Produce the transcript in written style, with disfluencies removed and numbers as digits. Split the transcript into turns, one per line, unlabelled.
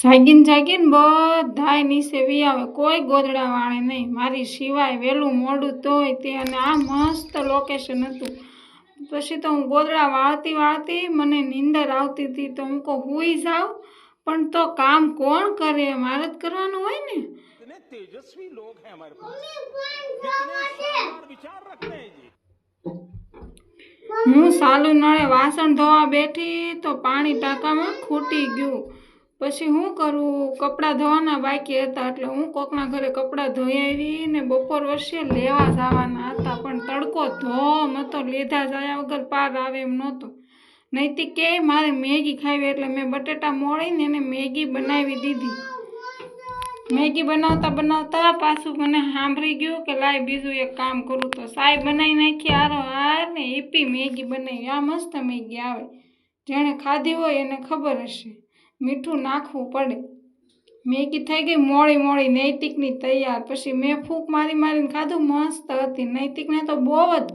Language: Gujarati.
જાગીને બધાય નીચે વી આવે, કોઈ ગોદડા વાળે નહીં મારી સિવાય, વહેલું મોડું તોય તે. અને આ મસ્ત લોકેશન હતું. પછી તો હું ગોદડા વાળતી મને નીંદર આવતી હતી, તો હું કહું હુઈ જાઉં, પણ તો કામ કોણ કરે, મારે જ કરવાનું હોય ને. તેજસ્વી લોગ હે હમારે પાસ, કિતને શાનદાર વિચાર રખતે હૈ જી. હું સાલુ નળે વાસણ ધોવા બેઠી તો પાણી ટાંકામાં ખૂટી ગયું. પછી હું કરું, કપડાં ધોવાના બાકી હતા એટલે હું કોકના ઘરે કપડાં ધોઈ આવી ને બપોર વર્ષે લેવા જવાના હતા, પણ તડકો ધોમ હતો, લીધા જાયા વગર પાર આવે એમ નહોતો. નૈતિક કે મારે મેગી ખાવી, એટલે મેં બટેટા મોળીને એને મેગી બનાવી દીધી. મેગી બનાવતા પાછું મને સાંભળી ગયું કે લાય બીજું એક કામ કરું, તો સાય બનાવી નાખી હાર ને ઈપી મેગી બનાવી. આ મસ્ત મેગી આવે, જેણે ખાધી હોય એને ખબર હશે, મીઠું નાખવું પડે. મેગી થઈ ગઈ મોળી નૈતિકની તૈયાર. પછી મેં ફૂંક મારીને ખાધું, મસ્ત હતી. નૈતિકને તો બહુ જ